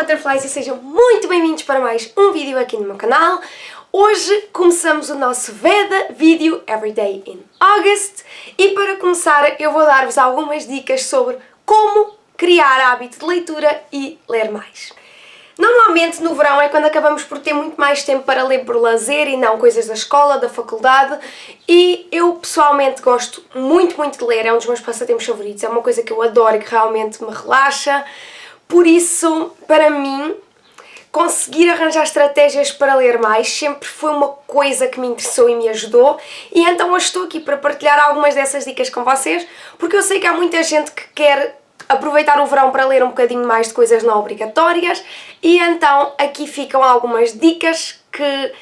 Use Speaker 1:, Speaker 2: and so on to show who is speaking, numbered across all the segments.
Speaker 1: Butterflies, e sejam muito bem-vindos para mais um vídeo aqui no meu canal. Hoje começamos o nosso Veda Video Everyday in August e para começar eu vou dar-vos algumas dicas sobre como criar hábito de leitura e ler mais. Normalmente no verão é quando acabamos por ter muito mais tempo para ler por lazer e não coisas da escola, da faculdade, e eu pessoalmente gosto muito de ler, é um dos meus passatempos favoritos, é uma coisa que eu adoro e que realmente me relaxa. Por isso, para mim, conseguir arranjar estratégias para ler mais sempre foi uma coisa que me interessou e me ajudou, e então hoje estou aqui para partilhar algumas dessas dicas com vocês, porque eu sei que há muita gente que quer aproveitar o verão para ler um bocadinho mais de coisas não obrigatórias, e então aqui ficam algumas dicas que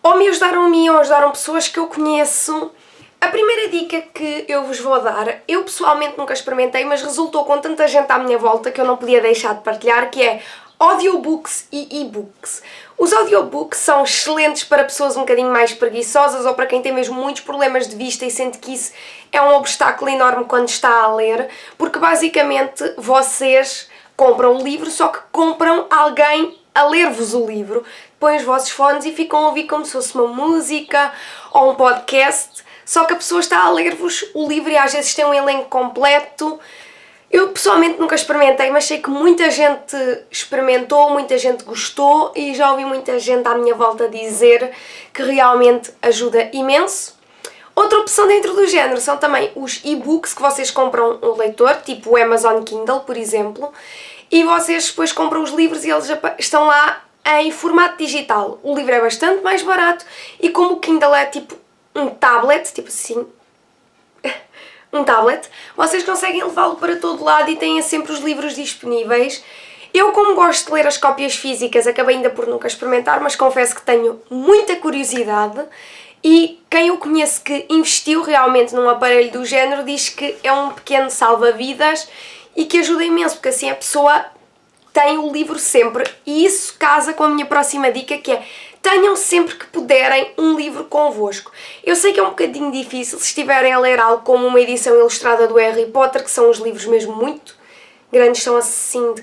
Speaker 1: ou me ajudaram a mim ou ajudaram pessoas que eu conheço. A primeira dica que eu vos vou dar, eu pessoalmente nunca experimentei, mas resultou com tanta gente à minha volta que eu não podia deixar de partilhar, que é audiobooks e e-books. Os audiobooks são excelentes para pessoas um bocadinho mais preguiçosas ou para quem tem mesmo muitos problemas de vista e sente que isso é um obstáculo enorme quando está a ler, porque basicamente vocês compram o livro, só que compram alguém a ler-vos o livro, põem os vossos fones e ficam a ouvir como se fosse uma música ou um podcast, só que a pessoa está a ler-vos o livro e às vezes tem um elenco completo. Eu pessoalmente nunca experimentei, mas sei que muita gente experimentou, muita gente gostou e já ouvi muita gente à minha volta dizer que realmente ajuda imenso. Outra opção dentro do género são também os e-books, que vocês compram um leitor, tipo o Amazon Kindle, por exemplo, e vocês depois compram os livros e eles estão lá em formato digital. O livro é bastante mais barato e como o Kindle é tipo um tablet, tipo assim, um tablet, vocês conseguem levá-lo para todo lado e têm sempre os livros disponíveis. Eu, como gosto de ler as cópias físicas, acabei ainda por nunca experimentar, mas confesso que tenho muita curiosidade, e quem eu conheço que investiu realmente num aparelho do género diz que é um pequeno salva-vidas e que ajuda imenso, porque assim a pessoa tem o livro sempre, e isso casa com a minha próxima dica, que é: tenham sempre que puderem um livro convosco. Eu sei que é um bocadinho difícil se estiverem a ler algo como uma edição ilustrada do Harry Potter, que são os livros mesmo muito grandes, são assim,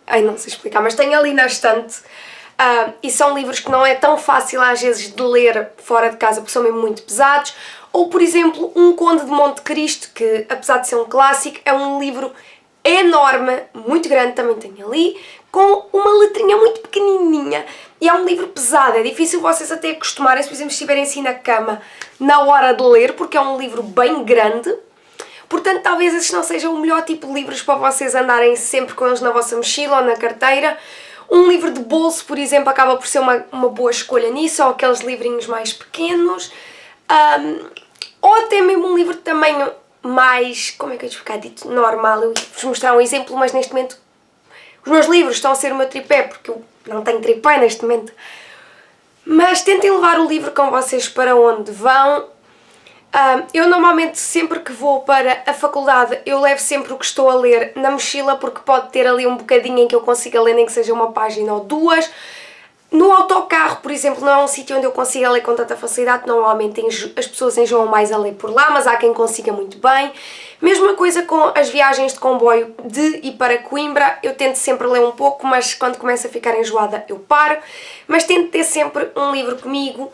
Speaker 1: ai não sei explicar, mas tenho ali na estante, e são livros que não é tão fácil às vezes de ler fora de casa, porque são mesmo muito pesados. Ou por exemplo, um Conde de Monte Cristo, que apesar de ser um clássico, é um livro enorme, muito grande, também tenho ali, com uma letrinha muito pequenininha, e é um livro pesado, é difícil vocês até acostumarem, se por exemplo estiverem assim na cama na hora de ler, porque é um livro bem grande. Portanto, talvez esses não sejam o melhor tipo de livros para vocês andarem sempre com eles na vossa mochila ou na carteira. Um livro de bolso, por exemplo, acaba por ser uma boa escolha nisso, ou aqueles livrinhos mais pequenos, ou até mesmo um livro de tamanho mais, como é que eu ia ficar dito, normal. Eu vou-vos mostrar um exemplo, mas neste momento os meus livros estão a ser o meu tripé, porque eu não tenho tripé neste momento. Mas tentem levar o livro com vocês para onde vão. Eu normalmente, sempre que vou para a faculdade, eu levo sempre o que estou a ler na mochila, porque pode ter ali um bocadinho em que eu consiga ler, nem que seja uma página ou duas. No autocarro, por exemplo, não é um sítio onde eu consiga ler com tanta facilidade, normalmente as pessoas enjoam mais a ler por lá, mas há quem consiga muito bem. Mesma coisa com as viagens de comboio de e para Coimbra, eu tento sempre ler um pouco, mas quando começo a ficar enjoada eu paro. Mas tento ter sempre um livro comigo,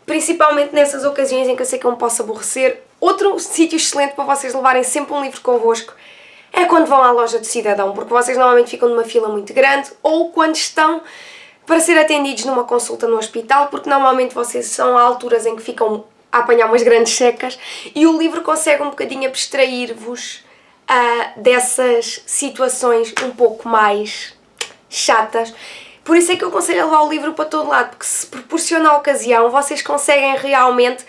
Speaker 1: principalmente nessas ocasiões em que eu sei que eu me posso aborrecer. Outro sítio excelente para vocês levarem sempre um livro convosco é quando vão à loja do cidadão, porque vocês normalmente ficam numa fila muito grande, ou quando estão para ser atendidos numa consulta no hospital, porque normalmente vocês são a alturas em que ficam a apanhar umas grandes secas e o livro consegue um bocadinho abstrair-vos dessas situações um pouco mais chatas. Por isso é que eu aconselho a levar o livro para todo lado, porque se proporciona a ocasião, vocês conseguem realmente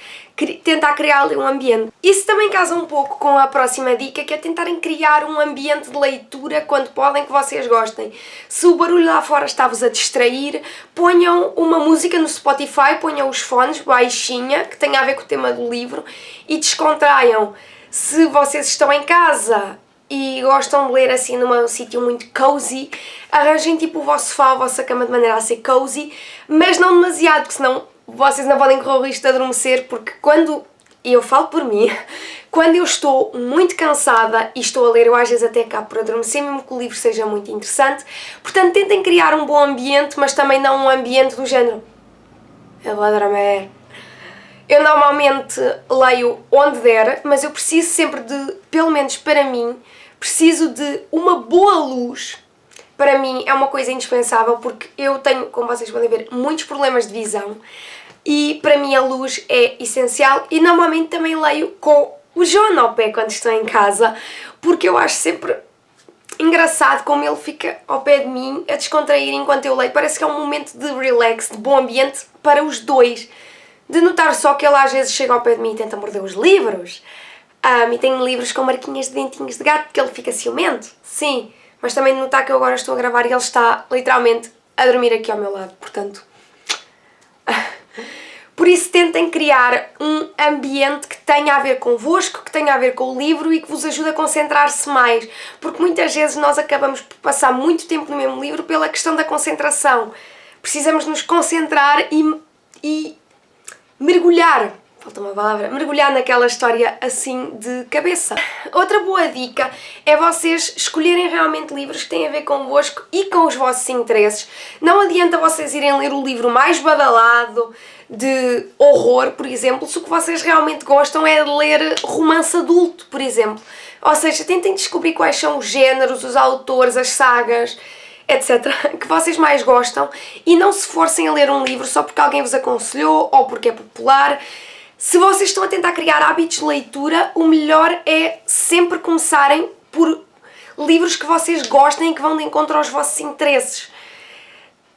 Speaker 1: tentar criar ali um ambiente. Isso também casa um pouco com a próxima dica, que é tentarem criar um ambiente de leitura quando podem, que vocês gostem. Se o barulho lá fora está-vos a distrair, ponham uma música no Spotify, ponham os fones baixinha, que tenha a ver com o tema do livro, e descontraiam. Se vocês estão em casa e gostam de ler assim num sítio muito cozy, arranjem tipo o vosso sofá, a vossa cama de maneira a ser cozy, mas não demasiado, porque senão vocês não podem correr o risco de adormecer, porque quando e eu falo por mim, quando eu estou muito cansada e estou a ler, eu às vezes até acabo por adormecer, mesmo que o livro seja muito interessante. Portanto, tentem criar um bom ambiente, mas também não um ambiente do género eu vou dormir. Eu normalmente leio onde der, mas eu preciso sempre de, pelo menos para mim, preciso de uma boa luz. Para mim é uma coisa indispensável porque eu tenho, como vocês podem ver, muitos problemas de visão e para mim a luz é essencial e normalmente também leio com o João ao pé quando estou em casa porque eu acho sempre engraçado como ele fica ao pé de mim a descontrair enquanto eu leio. Parece que é um momento de relax, de bom ambiente para os dois. De notar só que ele às vezes chega ao pé de mim e tenta morder os livros. E tenho livros com marquinhas de dentinhos de gato porque ele fica ciumento. Sim, mas também de notar que eu agora estou a gravar e ele está literalmente a dormir aqui ao meu lado. Portanto, por isso tentem criar um ambiente que tenha a ver convosco, que tenha a ver com o livro e que vos ajude a concentrar-se mais. Porque muitas vezes nós acabamos por passar muito tempo no mesmo livro pela questão da concentração. Precisamos nos concentrar e mergulhar, falta uma palavra, mergulhar naquela história assim de cabeça. Outra boa dica é vocês escolherem realmente livros que têm a ver convosco e com os vossos interesses. Não adianta vocês irem ler o livro mais badalado de horror, por exemplo, se o que vocês realmente gostam é de ler romance adulto, por exemplo. Ou seja, tentem descobrir quais são os géneros, os autores, as sagas, etc., que vocês mais gostam e não se forcem a ler um livro só porque alguém vos aconselhou ou porque é popular. Se vocês estão a tentar criar hábitos de leitura, o melhor é sempre começarem por livros que vocês gostem e que vão de encontro aos vossos interesses.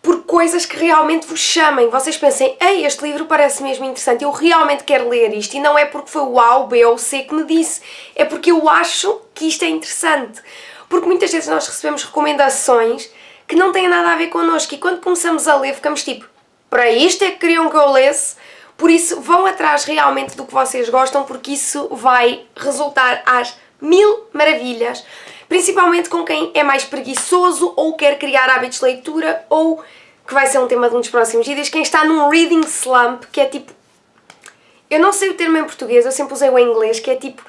Speaker 1: Por coisas que realmente vos chamem. Vocês pensem, ei, este livro parece mesmo interessante, eu realmente quero ler isto. E não é porque foi o A, o B ou o C que me disse, é porque eu acho que isto é interessante. Porque muitas vezes nós recebemos recomendações que não têm nada a ver connosco e quando começamos a ler ficamos tipo, para isto é que queriam que eu lesse? Por isso vão atrás realmente do que vocês gostam porque isso vai resultar às mil maravilhas, principalmente com quem é mais preguiçoso ou quer criar hábitos de leitura ou, que vai ser um tema de um dos próximos vídeos, quem está num reading slump, que é tipo, eu não sei o termo em português, eu sempre usei o em inglês, que é tipo,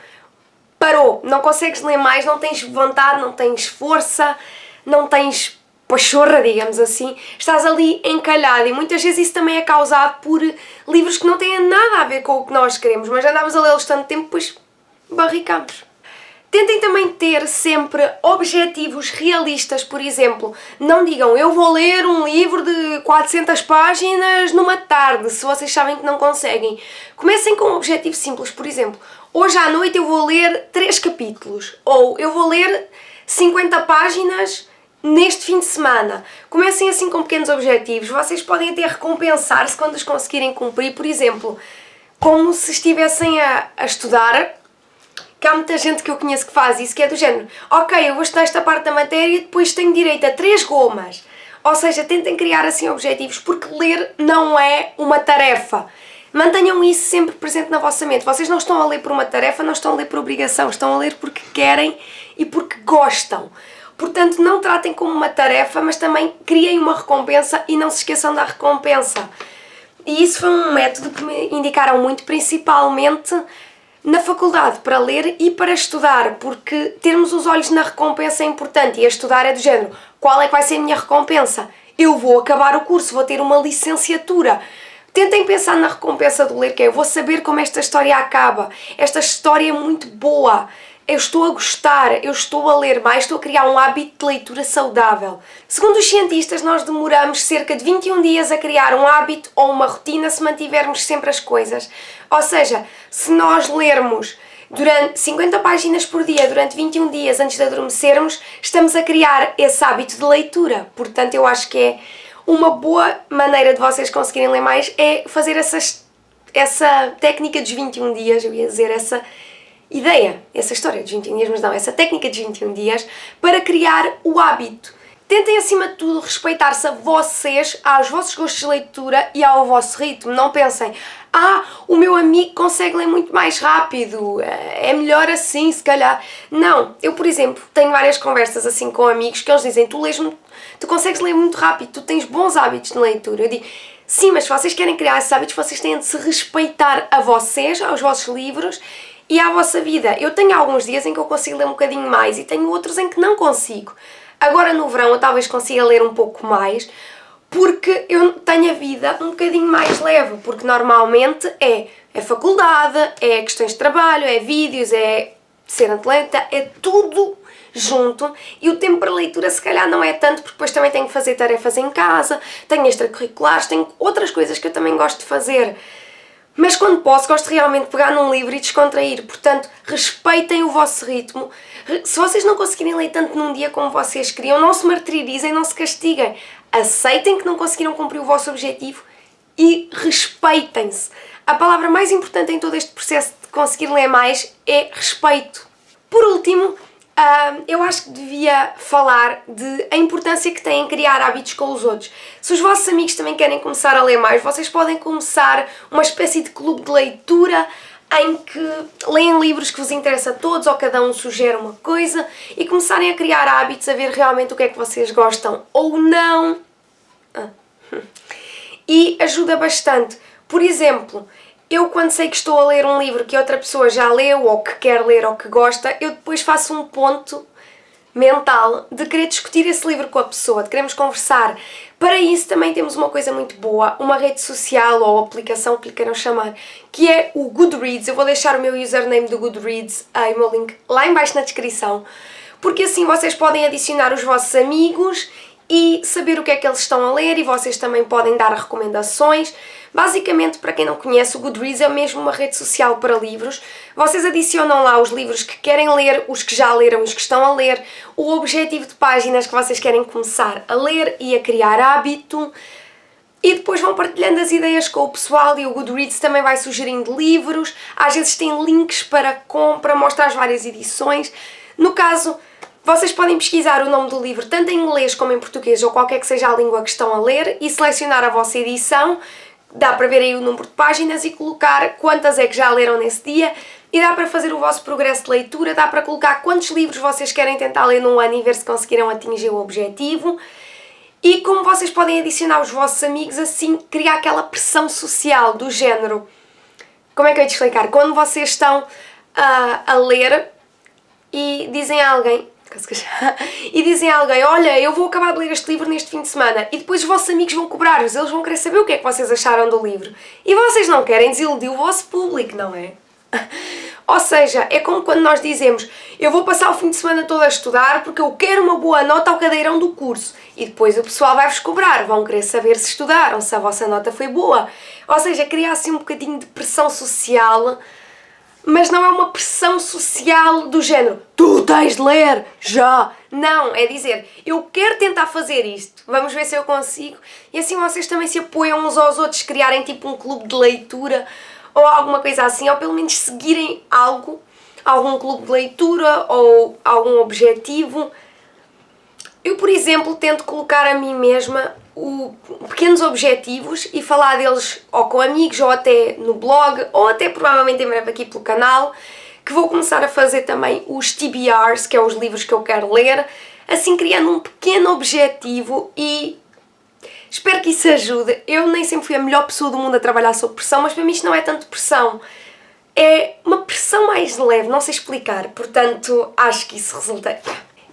Speaker 1: parou, não consegues ler mais, não tens vontade, não tens força, não tens pachorra, digamos assim, estás ali encalhado e muitas vezes isso também é causado por livros que não têm nada a ver com o que nós queremos, mas andamos a lê-los tanto tempo, depois barricamos. Tentem também ter sempre objetivos realistas, por exemplo, não digam eu vou ler um livro de 400 páginas numa tarde, se vocês sabem que não conseguem. Comecem com um objetivo simples, por exemplo, hoje à noite eu vou ler 3 capítulos, ou eu vou ler 50 páginas neste fim de semana. Comecem assim com pequenos objetivos, vocês podem até recompensar-se quando os conseguirem cumprir, por exemplo, como se estivessem a estudar, que há muita gente que eu conheço que faz isso, que é do género, ok, eu vou estudar esta parte da matéria e depois tenho direito a 3 gomas. Ou seja, tentem criar assim objetivos, porque ler não é uma tarefa. Mantenham isso sempre presente na vossa mente. Vocês não estão a ler por uma tarefa, não estão a ler por obrigação, estão a ler porque querem e porque gostam. Portanto, não tratem como uma tarefa, mas também criem uma recompensa e não se esqueçam da recompensa. E isso foi um método que me indicaram muito, principalmente na faculdade, para ler e para estudar, porque termos os olhos na recompensa é importante e a estudar é do género, qual é que vai ser a minha recompensa? Eu vou acabar o curso, vou ter uma licenciatura. Tentem pensar na recompensa do ler, que é eu vou saber como esta história acaba, esta história é muito boa, eu estou a gostar, eu estou a ler mais, estou a criar um hábito de leitura saudável. Segundo os cientistas, nós demoramos cerca de 21 dias a criar um hábito ou uma rotina se mantivermos sempre as coisas. Ou seja, se nós lermos durante 50 páginas por dia, durante 21 dias antes de adormecermos, estamos a criar esse hábito de leitura. Portanto, eu acho que é uma boa maneira de vocês conseguirem ler mais é fazer essa técnica dos 21 dias, eu ia dizer essa ideia, essa história dos 21 dias, mas não, essa técnica dos 21 dias para criar o hábito. Tentem, acima de tudo, respeitar-se a vocês, aos vossos gostos de leitura e ao vosso ritmo. Não pensem, o meu amigo consegue ler muito mais rápido, é melhor assim, se calhar. Não, eu, por exemplo, tenho várias conversas assim com amigos que eles dizem, tu consegues ler muito rápido, tu tens bons hábitos de leitura. Eu digo, Sim, mas se vocês querem criar esses hábitos, vocês têm de se respeitar a vocês, aos vossos livros e à vossa vida. Eu tenho alguns dias em que eu consigo ler um bocadinho mais e tenho outros em que não consigo. Agora no verão eu talvez consiga ler um pouco mais, porque eu tenho a vida um bocadinho mais leve, porque normalmente é faculdade, é questões de trabalho, é vídeos, é ser atleta, é tudo junto e o tempo para leitura se calhar não é tanto, porque depois também tenho que fazer tarefas em casa, tenho extracurriculares, tenho outras coisas que eu também gosto de fazer. Mas quando posso, gosto realmente de pegar num livro e descontrair. Portanto, respeitem o vosso ritmo. Se vocês não conseguirem ler tanto num dia como vocês queriam, não se martirizem, não se castiguem. Aceitem que não conseguiram cumprir o vosso objetivo e respeitem-se. A palavra mais importante em todo este processo de conseguir ler mais é respeito. Por último, eu acho que devia falar de a importância que tem em criar hábitos com os outros. Se os vossos amigos também querem começar a ler mais, vocês podem começar uma espécie de clube de leitura em que leem livros que vos interessam a todos ou cada um sugere uma coisa e começarem a criar hábitos, a ver realmente o que é que vocês gostam ou não. E ajuda bastante. Por exemplo, eu quando sei que estou a ler um livro que outra pessoa já leu ou que quer ler ou que gosta, eu depois faço um ponto mental de querer discutir esse livro com a pessoa, de queremos conversar. Para isso também temos uma coisa muito boa, uma rede social ou aplicação que lhe queiram chamar, que é o Goodreads. Eu vou deixar o meu username do Goodreads e o meu link lá em baixo na descrição, porque assim vocês podem adicionar os vossos amigos e saber o que é que eles estão a ler e vocês também podem dar recomendações. Basicamente, para quem não conhece, o Goodreads é mesmo uma rede social para livros. Vocês adicionam lá os livros que querem ler, os que já leram, os que estão a ler, o objetivo de páginas que vocês querem começar a ler e a criar hábito. E depois vão partilhando as ideias com o pessoal e o Goodreads também vai sugerindo livros. Às vezes tem links para compra, mostra as várias edições. No caso, vocês podem pesquisar o nome do livro tanto em inglês como em português ou qualquer que seja a língua que estão a ler e selecionar a vossa edição. Dá para ver aí o número de páginas e colocar quantas é que já leram nesse dia e dá para fazer o vosso progresso de leitura, dá para colocar quantos livros vocês querem tentar ler num ano e ver se conseguiram atingir o objetivo. E como vocês podem adicionar os vossos amigos, assim criar aquela pressão social do género. Como é que eu ia te explicar? Quando vocês estão a ler e dizem a alguém, olha, eu vou acabar de ler este livro neste fim de semana, e depois os vossos amigos vão cobrar-vos, eles vão querer saber o que é que vocês acharam do livro. E vocês não querem desiludir o vosso público, não é? Ou seja, é como quando nós dizemos, eu vou passar o fim de semana todo a estudar porque eu quero uma boa nota ao cadeirão do curso. E depois o pessoal vai-vos cobrar, vão querer saber se estudaram, se a vossa nota foi boa. Ou seja, criar assim um bocadinho de pressão social, mas não é uma pressão social do género, tu tens de ler, já. Não, é dizer, eu quero tentar fazer isto, vamos ver se eu consigo. E assim vocês também se apoiam uns aos outros, criarem tipo um clube de leitura ou alguma coisa assim, ou pelo menos seguirem algum clube de leitura ou algum objetivo. Eu, por exemplo, tento colocar a mim mesma pequenos objetivos e falar deles ou com amigos ou até no blog ou até provavelmente em breve aqui pelo canal, que vou começar a fazer também os TBRs, que é os livros que eu quero ler, assim criando um pequeno objetivo e espero que isso ajude. Eu nem sempre fui a melhor pessoa do mundo a trabalhar sob pressão, mas para mim isto não é tanto pressão, é uma pressão mais leve, não sei explicar, portanto acho que isso resulta.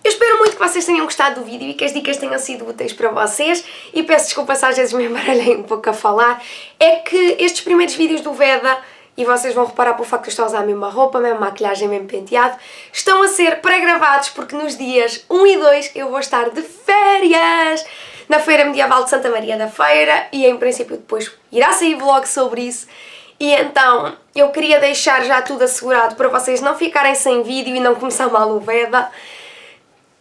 Speaker 1: Eu espero muito que vocês tenham gostado do vídeo e que as dicas tenham sido úteis para vocês e peço desculpa se às vezes me embaralhei um pouco a falar. É que estes primeiros vídeos do Veda, e vocês vão reparar pelo facto de eu estar a usar a mesma roupa, a mesma maquilhagem, o mesmo penteado, estão a ser pré-gravados porque nos dias 1 e 2 eu vou estar de férias na Feira Medieval de Santa Maria da Feira e em princípio depois irá sair vlog sobre isso. E então eu queria deixar já tudo assegurado para vocês não ficarem sem vídeo e não começar mal o Veda.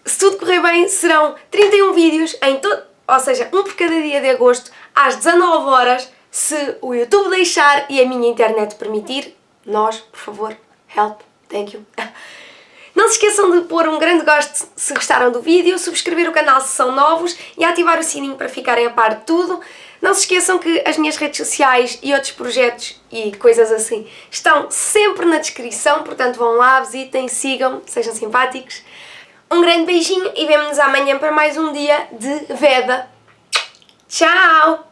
Speaker 1: Se tudo correr bem, serão 31 vídeos em todo, ou seja, um por cada dia de agosto, às 19 horas, se o YouTube deixar e a minha internet permitir. Nós, por favor, help, thank you. Não se esqueçam de pôr um grande gosto se gostaram do vídeo, subscrever o canal se são novos e ativar o sininho para ficarem a par de tudo. Não se esqueçam que as minhas redes sociais e outros projetos e coisas assim estão sempre na descrição, portanto vão lá, visitem, sigam, sejam simpáticos. Um grande beijinho e vemo-nos amanhã para mais um dia de Veda. Tchau!